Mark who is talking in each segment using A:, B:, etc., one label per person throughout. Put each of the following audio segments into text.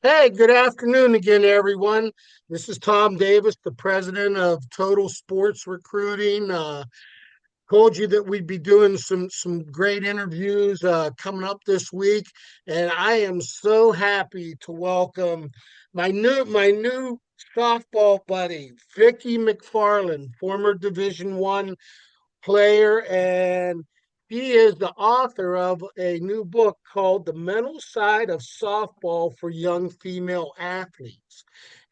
A: Hey, good afternoon again, everyone. This is Tom Davis, the president of Total Sports Recruiting. Told you that we'd be doing some great interviews coming up this week, and I am so happy to welcome my new softball buddy, Vicky McFarland, former Division I player, and he is the author of a new book called The Mental Side of Softball for Young Female Athletes.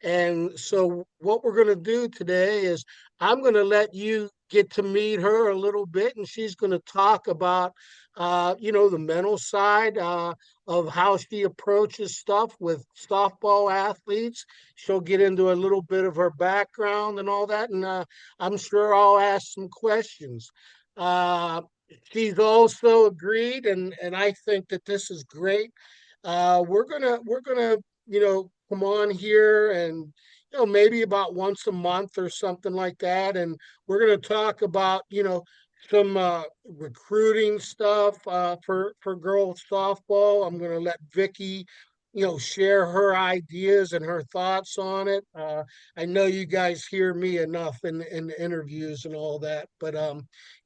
A: And so, what we're going to do today is I'm going to let you get to meet her a little bit, and she's going to talk about, the mental side of how she approaches stuff with softball athletes. She'll get into a little bit of her background and all that, and I'm sure I'll ask some questions. Uh, she's also agreed, and I think that this is great. We're gonna come on here and maybe about once a month or something like that, and we're gonna talk about some recruiting stuff for girls softball. I'm gonna let Vicky share her ideas and her thoughts on it. I know you guys hear me enough in interviews and all that, but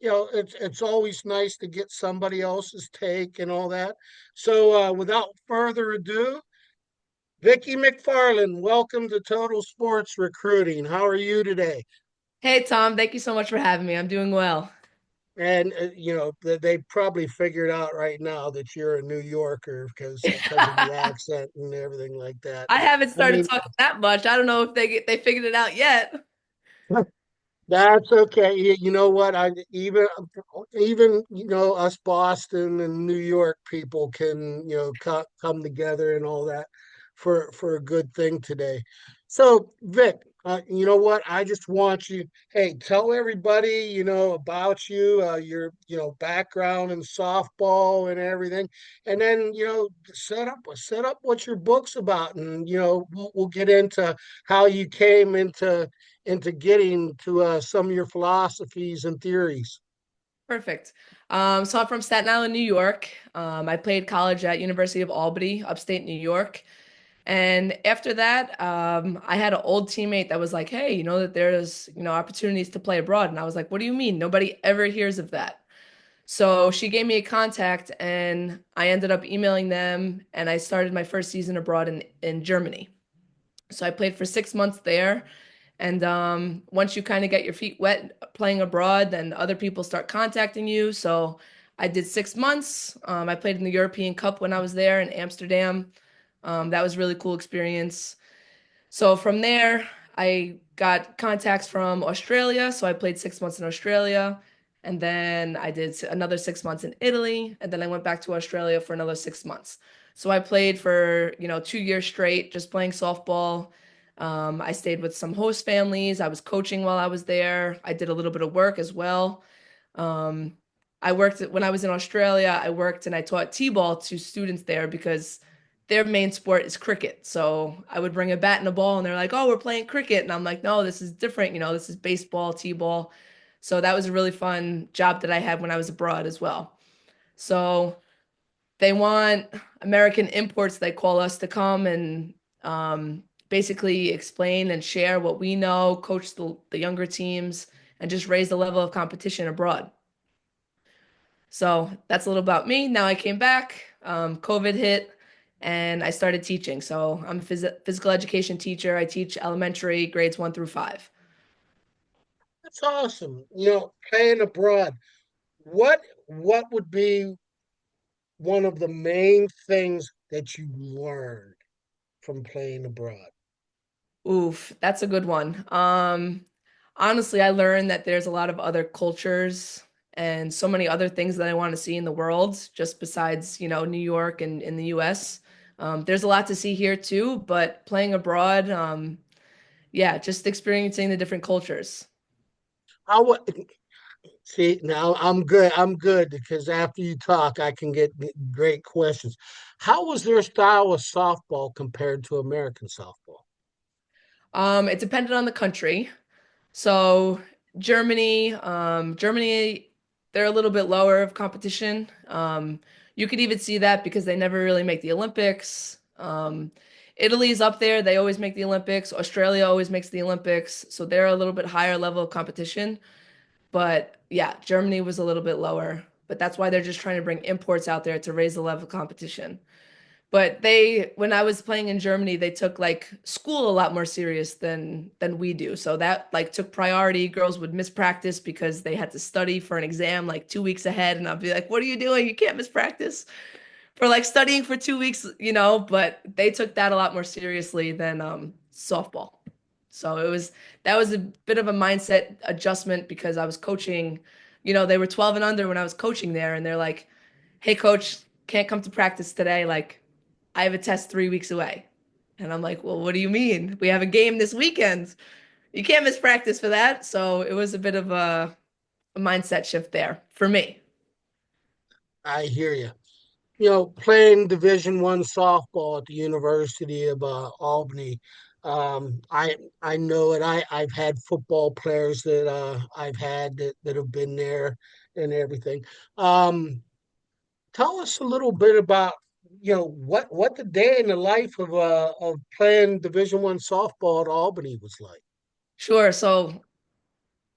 A: it's always nice to get somebody else's take and all that. So without further ado, Vicky McFarland, welcome to Total Sports Recruiting. How are you today?
B: Hey Tom, thank you so much for having me. I'm doing well.
A: And they probably figured out right now that you're a New Yorker because of the
B: I
A: accent and everything like that.
B: haven't
A: I
B: started
A: mean,
B: talking that much. I don't know if they figured it out yet.
A: that's okay. You know what? I even us Boston and New York people can come together and all that for a good thing today. So Vic, you know what? I just want you. Hey, tell everybody about you, your background in softball and everything, and then set up what your book's about, and we'll get into how you came into getting to some of your philosophies and theories.
B: Perfect. So I'm from Staten Island, New York. I played college at University of Albany, upstate New York. And after that, I had an old teammate that was like, "Hey, you know that there's, opportunities to play abroad." And I was like, "What do you mean? Nobody ever hears of that." So she gave me a contact and I ended up emailing them and I started my first season abroad in Germany. So I played for 6 months there. And once you kind of get your feet wet playing abroad, then other people start contacting you. So I did 6 months. I played in the European Cup when I was there in Amsterdam. That was a really cool experience. So from there, I got contacts from Australia. So I played 6 months in Australia. And then I did another 6 months in Italy. And then I went back to Australia for another 6 months. So I played for, 2 years straight, just playing softball. I stayed with some host families. I was coaching while I was there. I did a little bit of work as well. Um, I worked when I was in Australia. I worked and I taught t-ball to students there because their main sport is cricket. So I would bring a bat and a ball, and they're like, "Oh, we're playing cricket," and I'm like, "No, this is different. This is baseball, t-ball." So that was a really fun job that I had when I was abroad as well. So they want American imports, they call us to come and basically explain and share what we know, coach the younger teams, and just raise the level of competition abroad. So that's a little about me. Now I came back, COVID hit, and I started teaching. So I'm a physical education teacher. I teach elementary grades 1 through 5.
A: That's awesome. Playing abroad. What would be one of the main things that you learned from playing abroad?
B: Oof, that's a good one. Honestly, I learned that there's a lot of other cultures and so many other things that I want to see in the world, just besides, New York and in the US. There's a lot to see here too, but playing abroad, yeah, just experiencing the different cultures.
A: I would see now. I'm good because after you talk, I can get great questions. How was their style of softball compared to American softball?
B: It depended on the country. So Germany, they're a little bit lower of competition. You could even see that because they never really make the Olympics. Italy's up there. They always make the Olympics. Australia always makes the Olympics. So they're a little bit higher level of competition. But yeah, Germany was a little bit lower. But that's why they're just trying to bring imports out there to raise the level of competition. But when I was playing in Germany, they took like school a lot more serious than we do. So that like took priority. Girls would miss practice because they had to study for an exam like 2 weeks ahead, and I'd be like, "What are you doing? You can't miss practice for like studying for 2 weeks, you know." But they took that a lot more seriously than softball. So that was a bit of a mindset adjustment because I was coaching. They were 12 and under when I was coaching there, and they're like, "Hey, coach, can't come to practice today. Like, I have a test 3 weeks away." And I'm like, "Well, what do you mean? We have a game this weekend. You can't miss practice for that." So it was a bit of a mindset shift there for me.
A: I hear you. Playing Division I softball at the University of Albany, I know it. I've had football players that I've had that have been there and everything. Um, Tell us a little bit about what the day in the life of playing Division I softball at Albany was like.
B: Sure. So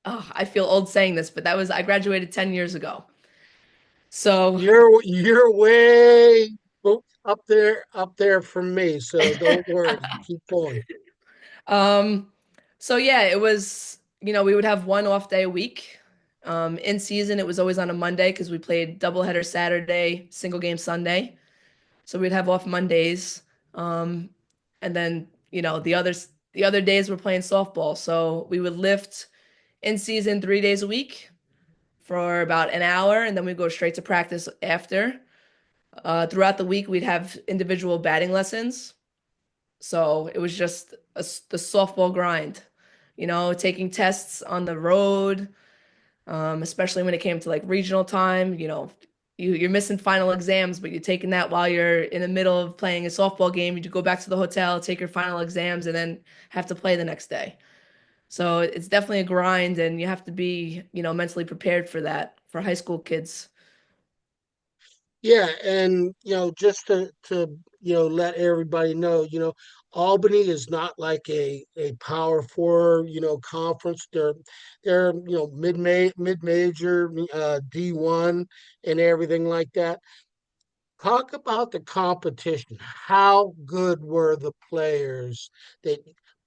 B: I feel old saying this, but I graduated 10 years ago. So
A: You're way up there from me, so don't worry. Keep going.
B: Um, so yeah, it was, we would have one off day a week. In season, it was always on a Monday because we played doubleheader Saturday, single game Sunday. So we'd have off Mondays. Um, and then, the other days we're playing softball. So we would lift in season 3 days a week for about an hour, and then we go straight to practice after. Throughout the week, we'd have individual batting lessons. So it was just the softball grind, taking tests on the road, especially when it came to like regional time. You're missing final exams, but you're taking that while you're in the middle of playing a softball game. You go back to the hotel, take your final exams, and then have to play the next day. So it's definitely a grind, and you have to be, mentally prepared for that for high school kids.
A: Yeah, and just to let everybody know, Albany is not like a Power Four, conference. They're mid major, D1 and everything like that. Talk about the competition. How good were the players that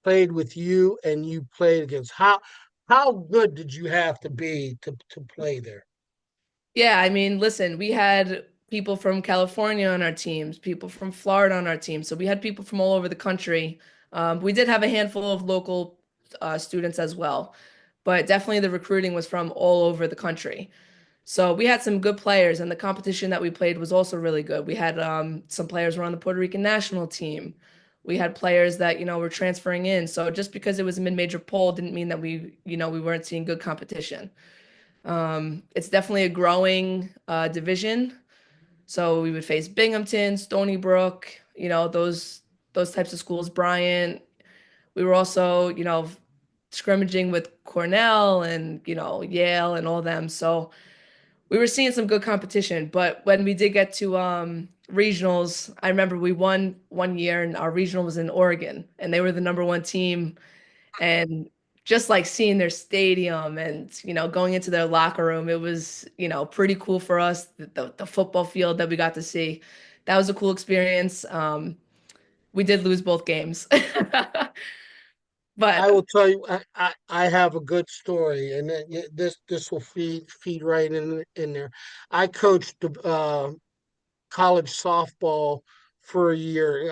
A: played with you and you played against? How good did you have to be to play there?
B: Yeah, I mean, listen, we had people from California on our teams, people from Florida on our team. So we had people from all over the country. We did have a handful of local students as well, but definitely the recruiting was from all over the country. So we had some good players, and the competition that we played was also really good. We had some players were on the Puerto Rican national team. We had players that, were transferring in. So just because it was a mid-major poll didn't mean that we weren't seeing good competition. It's definitely a growing division. So we would face Binghamton, Stony Brook, those types of schools, Bryant. We were also, scrimmaging with Cornell and, Yale and all them. So we were seeing some good competition. But when we did get to regionals, I remember we won one year and our regional was in Oregon and they were the number one team. And just like seeing their stadium and, going into their locker room, it was, pretty cool for us. The football field that we got to see, that was a cool experience. We did lose both games.
A: I
B: But
A: will tell you, I have a good story, and this will feed right in there. I coached the college softball for a year.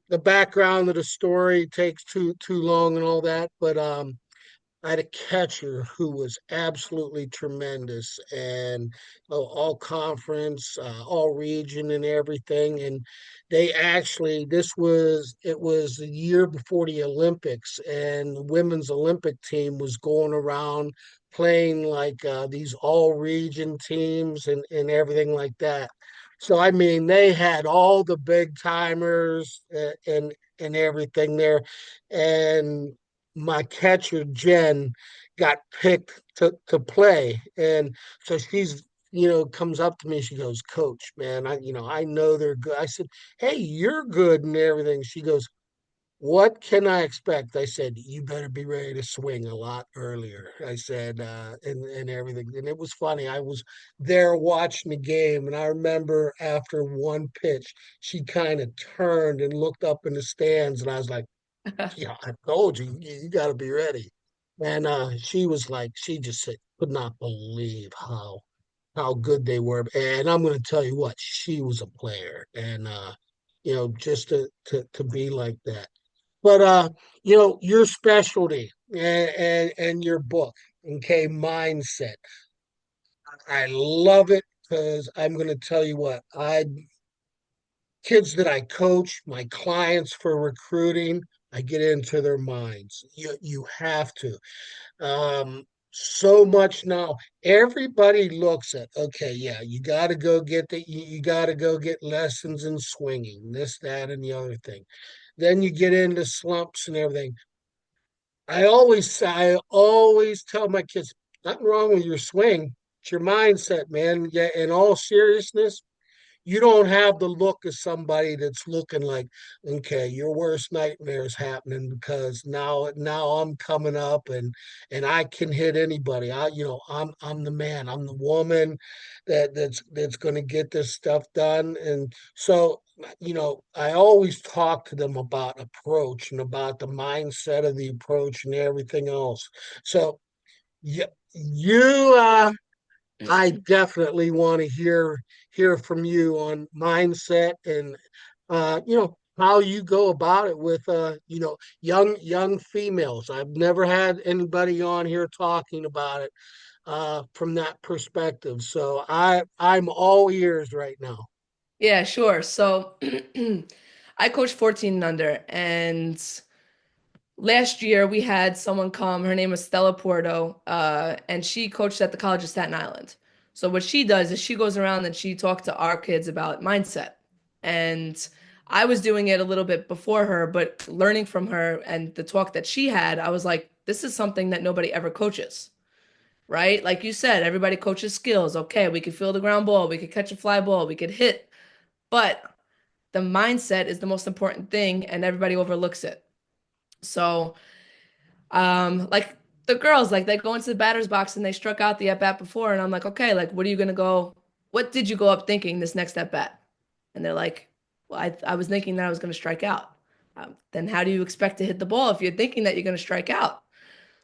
A: The background of the story takes too long and all that, but I had a catcher who was absolutely tremendous and all conference, all region and everything. And they actually, it was a year before the Olympics, and the women's Olympic team was going around playing like these all region teams and everything like that. So, I mean, they had all the big timers and everything there. And my catcher Jen got picked to play, and so comes up to me. She goes, "Coach, man, I know they're good." I said, "Hey, you're good and everything." She goes, "What can I expect?" I said, "You better be ready to swing a lot earlier." I said, and everything. And it was funny. I was there watching the game, and I remember after one pitch, she kind of turned and looked up in the stands, and I was like, "Yeah, I told you, you got to be ready." And she was like, she just said, could not believe how good they were. And I'm going to tell you what, she was a player, and just to be like that. But your specialty and your book, okay, mindset. I love it because I'm going to tell you what, I kids that I coach, my clients for recruiting, I get into their minds. You have to. So much now. Everybody looks at, okay, yeah, you got to go get you got to go get lessons in swinging, this, that, and the other thing. Then you get into slumps and everything. I always tell my kids, nothing wrong with your swing. It's your mindset, man. Yeah, in all seriousness, you don't have the look of somebody that's looking like, okay, your worst nightmare is happening because now I'm coming up and I can hit anybody. I'm the man, I'm the woman that's going to get this stuff done. And so, I always talk to them about approach and about the mindset of the approach and everything else. So you you I definitely want to hear from you on mindset and how you go about it with young females. I've never had anybody on here talking about it from that perspective. So I'm all ears right now.
B: Yeah, sure. So I coach 14 and under, and last year we had someone come. Her name was Stella Porto, and she coached at the College of Staten Island. So what she does is she goes around and she talks to our kids about mindset. And I was doing it a little bit before her, but learning from her and the talk that she had, I was like, this is something that nobody ever coaches, right? Like you said, everybody coaches skills. Okay, we could field a ground ball, we could catch a fly ball, we could hit, but the mindset is the most important thing, and everybody overlooks it. So, like the girls, like they go into the batter's box and they struck out the at bat before, and I'm like, okay, like what are you gonna go? What did you go up thinking this next at bat? And they're like, well, I was thinking that I was gonna strike out. Then how do you expect to hit the ball if you're thinking that you're gonna strike out?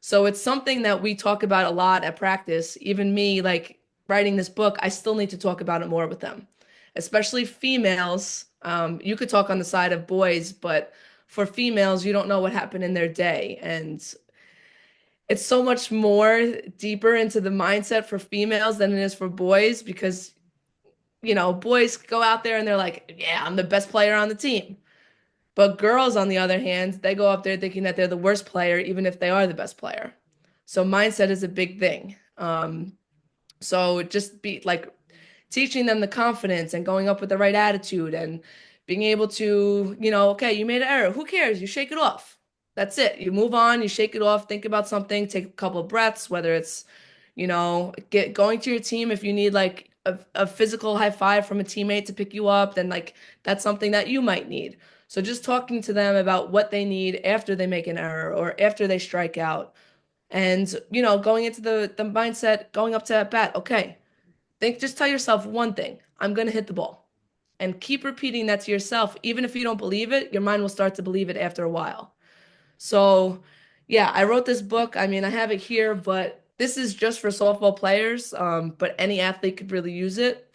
B: So it's something that we talk about a lot at practice. Even me, like writing this book, I still need to talk about it more with them, especially females. You could talk on the side of boys, but for females, you don't know what happened in their day. And it's so much more deeper into the mindset for females than it is for boys because, boys go out there and they're like, yeah, I'm the best player on the team. But girls, on the other hand, they go up there thinking that they're the worst player, even if they are the best player. So mindset is a big thing. So just be like teaching them the confidence and going up with the right attitude and being able to, okay, you made an error. Who cares? You shake it off. That's it. You move on, you shake it off, think about something, take a couple of breaths, whether it's, get going to your team if you need like a physical high five from a teammate to pick you up, then like that's something that you might need. So just talking to them about what they need after they make an error or after they strike out. And, going into the mindset, going up to that bat, okay, just tell yourself one thing. I'm going to hit the ball. And keep repeating that to yourself. Even if you don't believe it, your mind will start to believe it after a while. So, yeah, I wrote this book. I mean, I have it here, but this is just for softball players. But any athlete could really use it.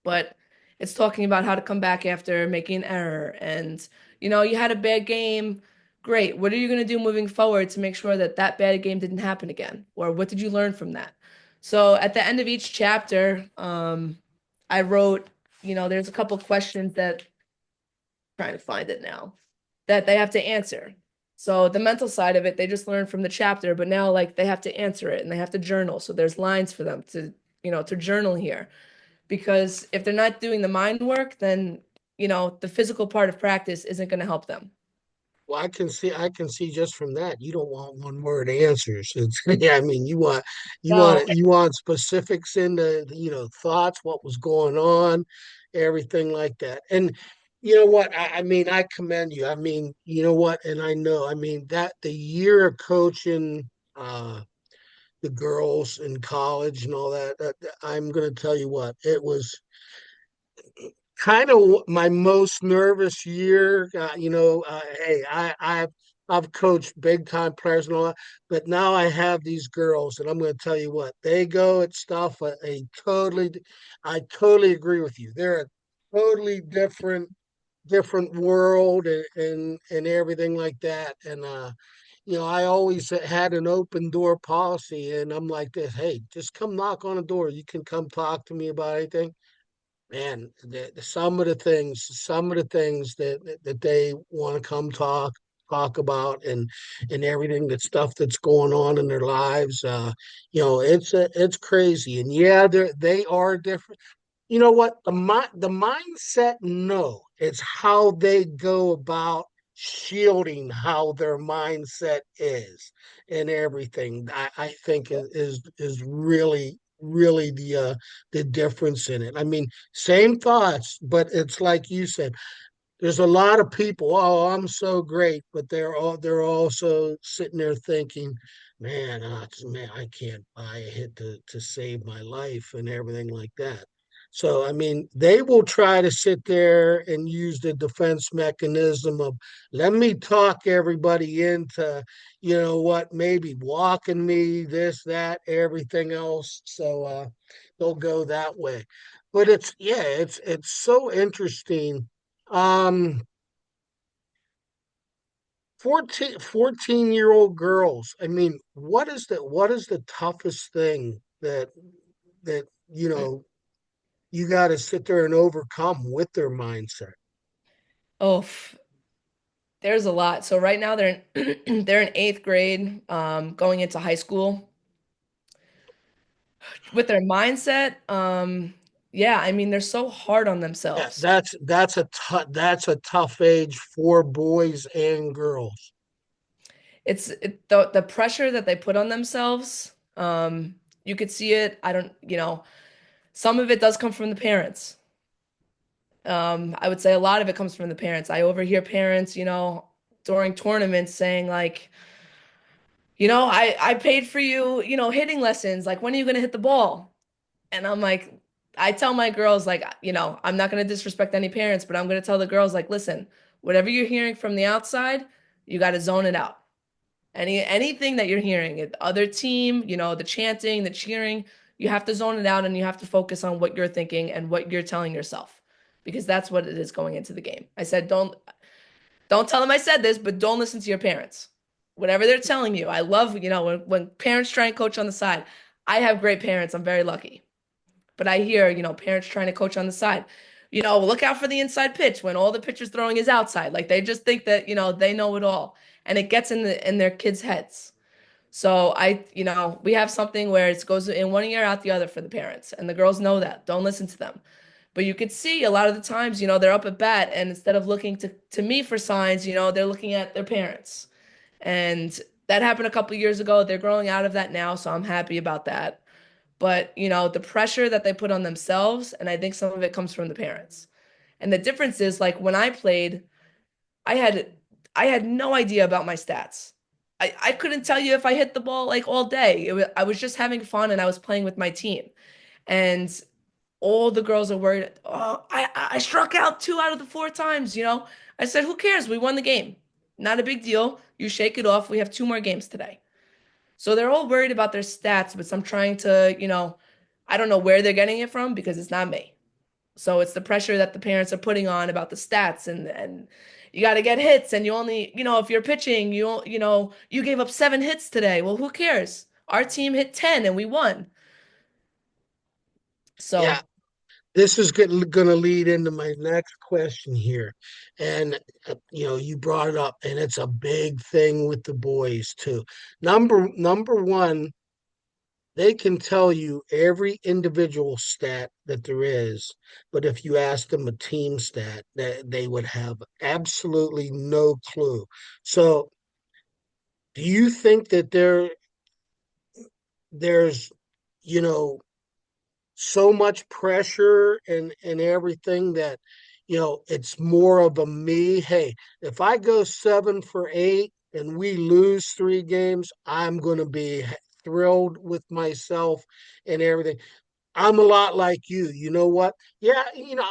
B: But it's talking about how to come back after making an error. And, you had a bad game. Great. What are you going to do moving forward to make sure that that bad game didn't happen again? Or what did you learn from that? So at the end of each chapter, I wrote, there's a couple questions that trying to find it now that they have to answer. So the mental side of it, they just learned from the chapter, but now like they have to answer it and they have to journal. So there's lines for them to, to journal here. Because if they're not doing the mind work, then, the physical part of practice isn't going to help them.
A: Well, I can see just from that you don't want one word answers. It's yeah, I mean
B: No.
A: you want specifics in the thoughts, what was going on, everything like that. And you know what? I mean, I commend you. I mean, you know what? And I know, I mean, that the year of coaching the girls in college and all that, I'm gonna tell you what, it was kind of my most nervous year. Hey, I've coached big time players and all that, but now I have these girls, and I'm going to tell you what they go at stuff. I totally agree with you. They're a totally different world and everything like that. And I always had an open door policy, and I'm like this. Hey, just come knock on the door. You can come talk to me about anything. Man, some of the things that they want to come talk about and everything, that stuff that's going on in their lives. It's crazy. And yeah, they are different. You know what? The mindset, no, it's how they go about shielding how their mindset is and everything. I think is really the difference in it. I mean, same thoughts, but it's like you said, there's a lot of people, oh, I'm so great, but they're also sitting there thinking, man, I can't buy a hit to save my life and everything like that. So I mean, they will try to sit there and use the defense mechanism of let me talk everybody into, maybe walking me, this, that, everything else. So they'll go that way. But it's so interesting. 14-year-old girls. I mean, what is the toughest thing that you got to sit there and overcome with their mindset?
B: Oh, there's a lot. So right now they're in they're in eighth grade, going into high school. With their mindset, yeah, I mean they're so hard on
A: Yeah,
B: themselves.
A: that's a tough age for boys and girls.
B: The pressure that they put on themselves. You could see it. I don't, some of it does come from the parents. I would say a lot of it comes from the parents. I overhear parents, during tournaments saying like, I paid for you, hitting lessons. Like, when are you going to hit the ball? And I'm like, I tell my girls, like, I'm not going to disrespect any parents, but I'm going to tell the girls, like, listen, whatever you're hearing from the outside, you got to zone it out. Anything that you're hearing, the other team, the chanting, the cheering, you have to zone it out and you have to focus on what you're thinking and what you're telling yourself, because that's what it is going into the game. I said, don't tell them I said this, but don't listen to your parents. Whatever they're telling you. I love, when parents try and coach on the side. I have great parents. I'm very lucky. But I hear, parents trying to coach on the side. Look out for the inside pitch when all the pitcher's throwing is outside. Like, they just think that, they know it all. And it gets in their kids' heads. So we have something where it goes in one ear out the other for the parents. And the girls know that. Don't listen to them. But you could see a lot of the times, they're up at bat, and instead of looking to me for signs, they're looking at their parents. And that happened a couple of years ago. They're growing out of that now, so I'm happy about that. But, the pressure that they put on themselves, and I think some of it comes from the parents. And the difference is, like, when I played, I had I had no idea about my stats. I couldn't tell you if I hit the ball like all day. I was just having fun and I was playing with my team. And all the girls are worried. Oh, I struck out 2 out of the 4 times. I said, who cares? We won the game. Not a big deal. You shake it off. We have 2 more games today. So they're all worried about their stats, but I'm trying to, I don't know where they're getting it from because it's not me. So it's the pressure that the parents are putting on about the stats, and you got to get hits, and you only, if you're pitching, you gave up 7 hits today. Well, who cares? Our team hit 10 and we won.
A: Yeah,
B: So,
A: this is going to lead into my next question here. And, you brought it up, and it's a big thing with the boys too. Number one, they can tell you every individual stat that there is, but if you ask them a team stat, that they would have absolutely no clue. So, do you think that there's, you know, so much pressure and everything that, it's more of a me? Hey, if I go 7 for 8 and we lose 3 games, I'm going to be thrilled with myself and everything. I'm a lot like you. You know what? Yeah,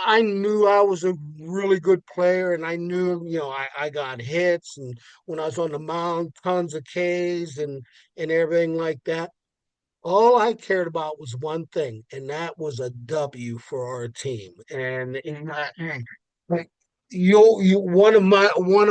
A: I knew I was a really good player, and I knew, I got hits, and when I was on the mound, tons of Ks and everything like that. All I cared about was one thing, and that was a W for our team. Like, you one of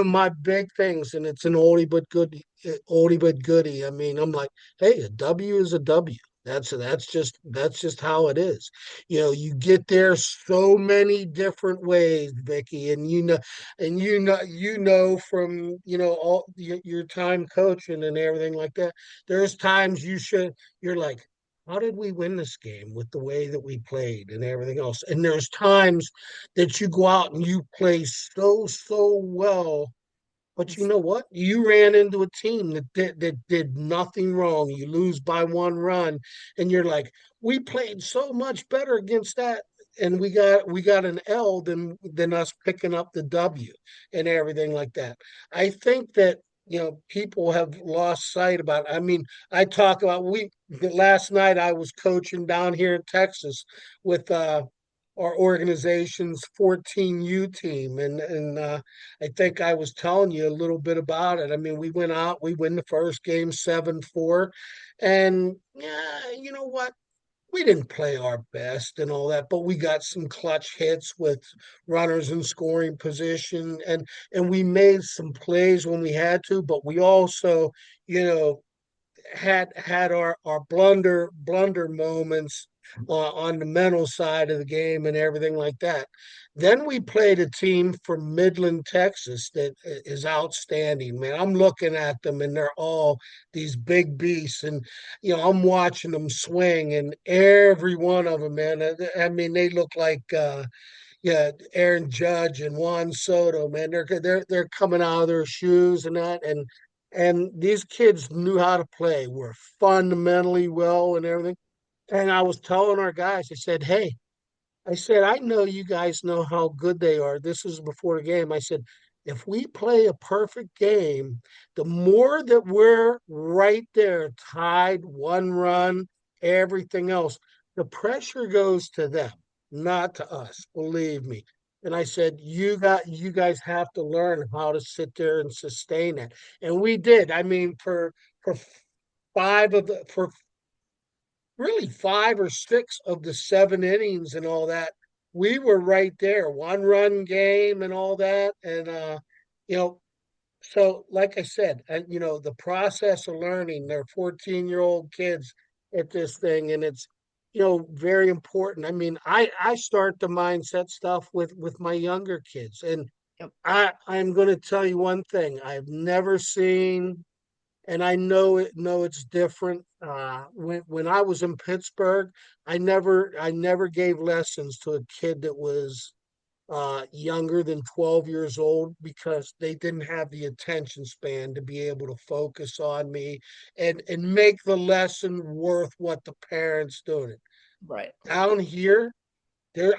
A: my big things, and it's an oldie but goodie. I mean, I'm like, hey, a W is a W. That's just how it is. You get there so many different ways, Vicky, and you know from all your time coaching and everything like that. There's times you're like, how did we win this game with the way that we played and everything else? And there's times that you go out and you play so well, but you know what? You ran into a team that did nothing wrong. You lose by 1 run, and you're like, we played so much better against that, and we got an L than us picking up the W and everything like that. I think that people have lost sight about it. I mean, I talk about we last night I was coaching down here in Texas with our organization's 14U team, and I think I was telling you a little bit about it. I mean, we went out, we win the first game 7-4, and yeah, you know what? We didn't play our best and all that, but we got some clutch hits with runners in scoring position, and we made some plays when we had to, but we also, you know, had our blunder moments on the mental side of the game and everything like that. Then we played a team from Midland, Texas that is outstanding, man. I'm looking at them and they're all these big beasts, and I'm watching them swing, and every one of them, man. I mean, they look like yeah, Aaron Judge and Juan Soto, man, they're coming out of their shoes and that, and these kids knew how to play, were fundamentally well and everything. And I was telling our guys, I said, hey, I said, I know you guys know how good they are. This is before the game. I said, if we play a perfect game, the more that we're right there, tied, 1 run, everything else, the pressure goes to them, not to us. Believe me. And I said, you guys have to learn how to sit there and sustain it. And we did. I mean, for for really 5 or 6 of the 7 innings and all that, we were right there, 1 run game and all that. And you know, so like I said, the process of learning, they're 14-year-old kids at this thing, and it's very important. I mean, I start the mindset stuff with my younger kids, and
B: Yep.
A: I'm going to tell you one thing. I've never seen, and I know it's different. When I was in Pittsburgh, I never gave lessons to a kid that was younger than 12 years old, because they didn't have the attention span to be able to focus on me and make the lesson worth what the parents doing it.
B: Right.
A: Down here,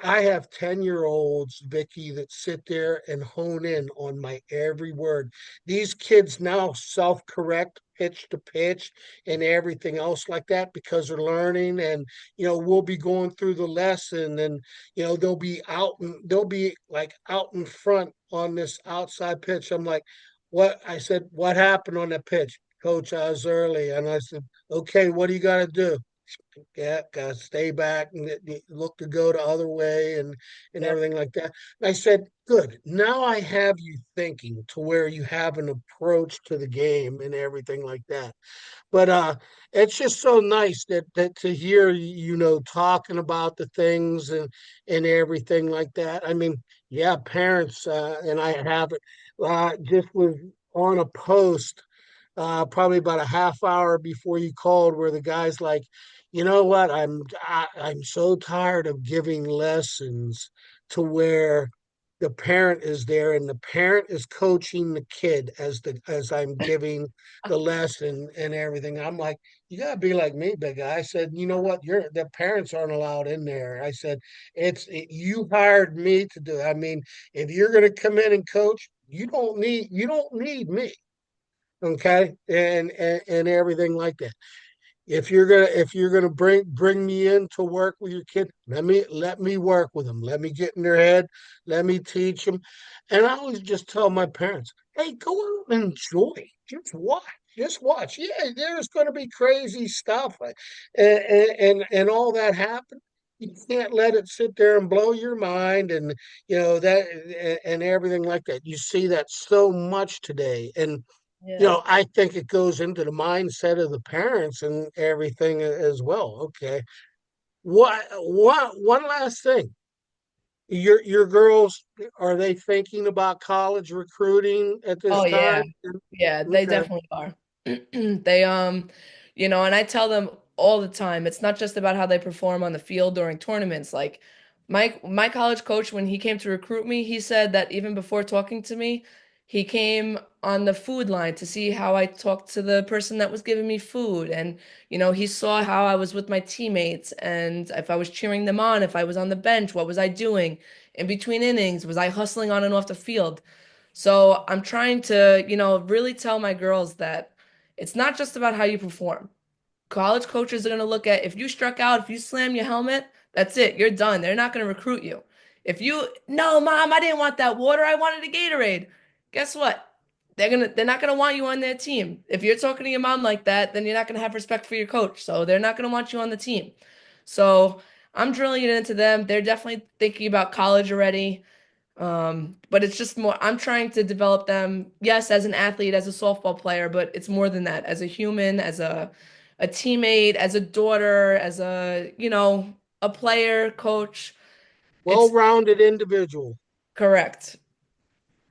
A: I have 10-year-olds, Vicky, that sit there and hone in on my every word. These kids now self-correct pitch to pitch and everything else like that because they're learning, and we'll be going through the lesson, and they'll be like out in front on this outside pitch. I'm like, what? I said, what happened on that pitch? Coach, I was early. And I said, okay, what do you got to do? Yeah, gotta stay back and look to go the other way and
B: Yep.
A: everything like that. And I said, good. Now I have you thinking to where you have an approach to the game and everything like that. But it's just so nice that to hear talking about the things and everything like that. I mean, yeah, parents and I have it. Just was on a post probably about a half hour before you called, where the guy's like, you know what, I'm so tired of giving lessons to where the parent is there and the parent is coaching the kid as I'm giving the lesson and everything. I'm like, you gotta be like me, big guy. I said, you know what, the parents aren't allowed in there. I said, you hired me to do it. I mean, if you're gonna come in and coach, you don't need me, okay, and everything like that. If you're gonna bring me in to work with your kid, let me work with them. Let me get in their head. Let me teach them. And I always just tell my parents, hey, go out and enjoy. Just watch. Just watch. Yeah, there's going to be crazy stuff, and all that happen. You can't let it sit there and blow your mind, and that and everything like that. You see that so much today, and
B: Yeah.
A: I think it goes into the mindset of the parents and everything as well. Okay. One last thing. Your girls, are they thinking about college recruiting at
B: Oh
A: this
B: yeah.
A: time?
B: Yeah, they
A: Okay.
B: definitely are. They and I tell them all the time, it's not just about how they perform on the field during tournaments. Like my college coach, when he came to recruit me, he said that even before talking to me, he came on the food line to see how I talked to the person that was giving me food. And, he saw how I was with my teammates and if I was cheering them on, if I was on the bench, what was I doing in between innings? Was I hustling on and off the field? So I'm trying to, really tell my girls that it's not just about how you perform. College coaches are going to look at if you struck out, if you slam your helmet, that's it. You're done. They're not going to recruit you. If you, no, mom, I didn't want that water. I wanted a Gatorade. Guess what? They're not gonna want you on their team. If you're talking to your mom like that, then you're not gonna have respect for your coach. So they're not gonna want you on the team. So I'm drilling it into them. They're definitely thinking about college already. But it's just more, I'm trying to develop them, yes, as an athlete, as a softball player, but it's more than that, as a human, as a teammate, as a daughter, as a player, coach. It's
A: Well-rounded individual.
B: correct.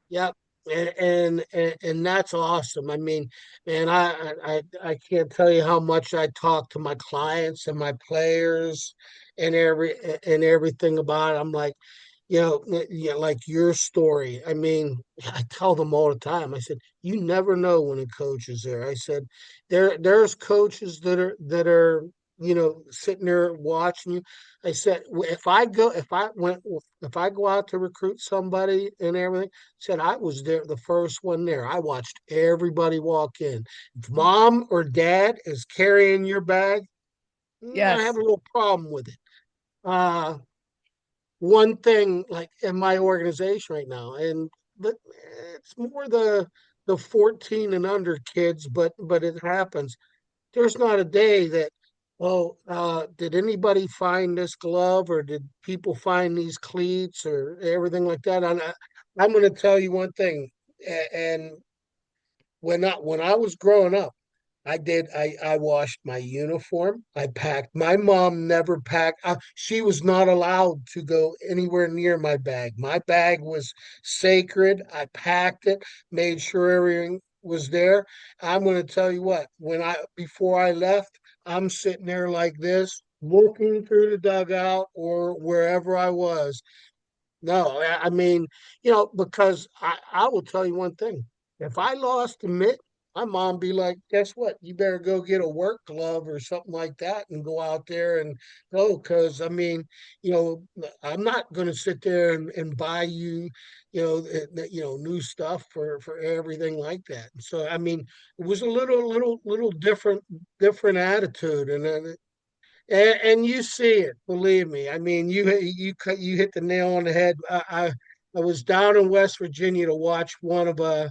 A: Yep. And that's awesome. I mean, man, I can't tell you how much I talk to my clients and my players and everything about it. I'm like, like your story. I mean, I tell them all the time. I said, you never know when a coach is there. I said, there's coaches that are sitting there watching you. I said, if I go out to recruit somebody and everything, said I was there, the first one there. I watched everybody walk in. If mom or dad is carrying your bag, I have
B: Yes.
A: a little problem with it. Uh, One thing like in my organization right now, and but it's more the 14 and under kids, but it happens. There's not a day that, oh, did anybody find this glove, or did people find these cleats or everything like that? I'm going to tell you one thing, and when I was growing up, I washed my uniform. I packed. My mom never packed. She was not allowed to go anywhere near my bag. My bag was sacred. I packed it, made sure everything was there. I'm going to tell you what, before I left, I'm sitting there like this, looking through the dugout or wherever I was. No, I mean, because I will tell you one thing. If I lost a mitt, my mom be like, guess what? You better go get a work glove or something like that and go out there and go. Because, I mean, I'm not going to sit there and buy you, new stuff for everything like that. So, I mean, it was a little different attitude. And you see it, believe me. I mean, you hit the nail on the head. I was down in West Virginia to watch one of a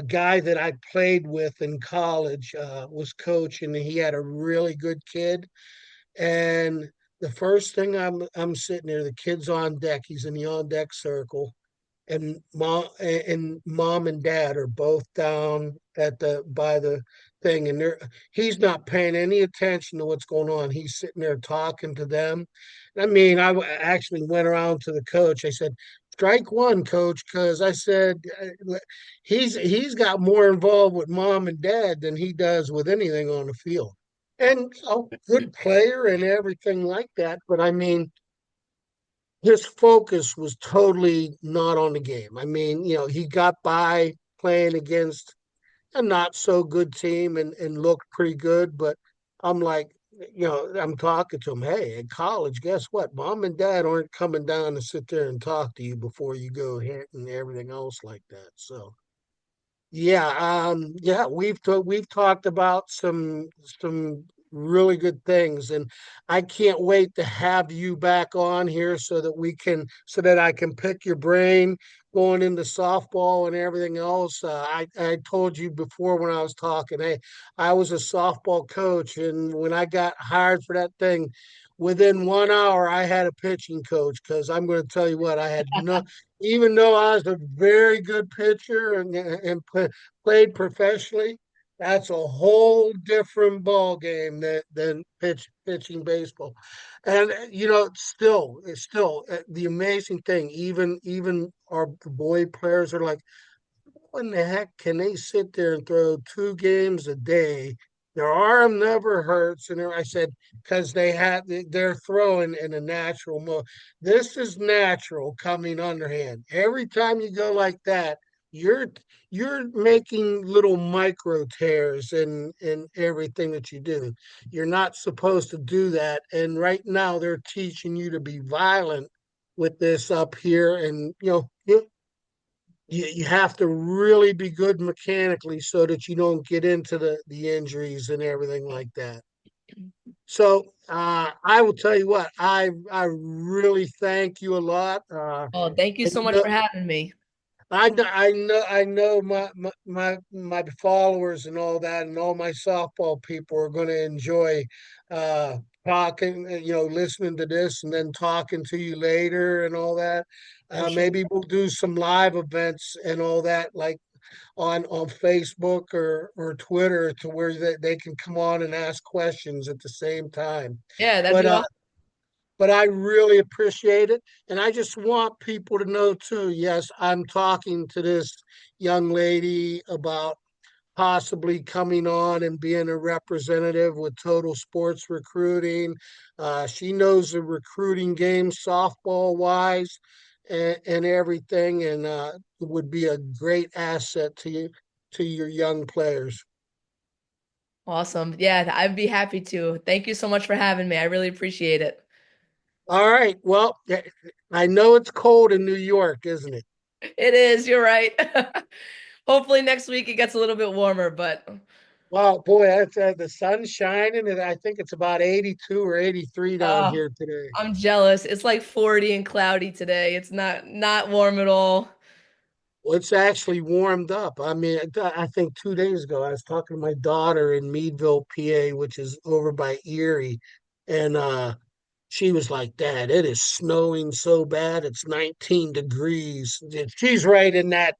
A: guy that I played with in college was coaching, and he had a really good kid. And the first thing I'm sitting there, the kid's on deck. He's in the on deck circle, and mom and dad are both down at the by the thing, and he's not paying any attention to what's going on. He's sitting there talking to them. I mean, actually went around to the coach. I said, strike one, coach, because I said he's got more involved with mom and dad than he does with anything on the field. And good player and everything like that. But I mean, his focus was totally not on the game. I mean, he got by playing against a not so good team and looked pretty good. But I'm like, I'm talking to him. Hey, in college, guess what? Mom and dad aren't coming down to sit there and talk to you before you go hit and everything else like that. So yeah, we've talked about some really good things, and I can't wait to have you back on here so that I can pick your brain going into softball and everything else. I told you before when I was talking, hey, I was a softball coach, and when I got hired for that thing, within 1 hour I had a pitching coach because I'm going to tell you what, I had no even though I was a very good pitcher and played professionally, that's a whole different ball game than pitching baseball. And it's still the amazing thing. Even our boy players are like, when the heck can they sit there and throw 2 games a day? Their arm never hurts. And I said, because they're throwing in a natural mode. This is natural coming underhand. Every time you go like that, you're you're making little micro tears in everything that you do. You're not supposed to do that. And right now they're teaching you to be violent with this up here. And you have to really be good mechanically so that you don't get into the injuries and everything like that. So I will tell you what, I really thank you a lot.
B: Oh, thank you
A: And
B: so much for having me.
A: I know my followers and all that, and all my softball people are going to enjoy uh, talking, listening to this, and then talking to you later and all that.
B: For sure.
A: Maybe we'll do some live events and all that, like on Facebook or Twitter, to where they can come on and ask questions at the same time.
B: Yeah, that'd
A: But
B: be awesome.
A: but I really appreciate it. And I just want people to know too, yes, I'm talking to this young lady about possibly coming on and being a representative with Total Sports Recruiting. She knows the recruiting game, softball wise, and everything, and would be a great asset to you, to your young players.
B: Awesome. Yeah, I'd be happy to. Thank you so much for having me. I really appreciate it.
A: All right. Well, I know it's cold in New York, isn't it?
B: It is, you're right. Hopefully next week it gets a little bit warmer, but
A: Wow, boy, the sun's shining, and I think it's about 82 or 83 down
B: uh,
A: here today.
B: I'm jealous. It's like 40 and cloudy today. It's not warm at all.
A: Well, it's actually warmed up. I mean, I think 2 days ago, I was talking to my daughter in Meadville, PA, which is over by Erie, and she was like, "Dad, it is snowing so bad. It's 19 degrees." And she's right in that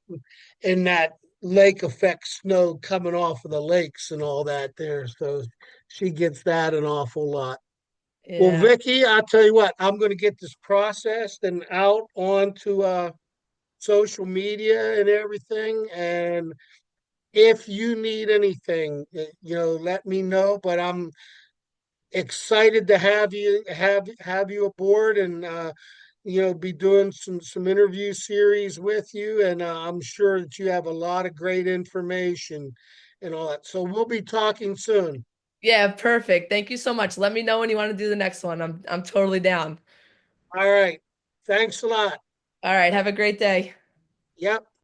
A: lake effect snow coming off of the lakes and all that there. So she gets that an awful lot. Well,
B: Yeah.
A: Vicky, I'll tell you what, I'm going to get this processed and out onto social media and everything. And if you need anything, let me know. But I'm excited to have you aboard and be doing some interview series with you. And I'm sure that you have a lot of great information and all that. So we'll be talking soon.
B: Yeah, perfect. Thank you so much. Let me know when you want to do the next one. I'm totally down.
A: All right. Thanks a lot.
B: All right, have a great day.
A: Yep.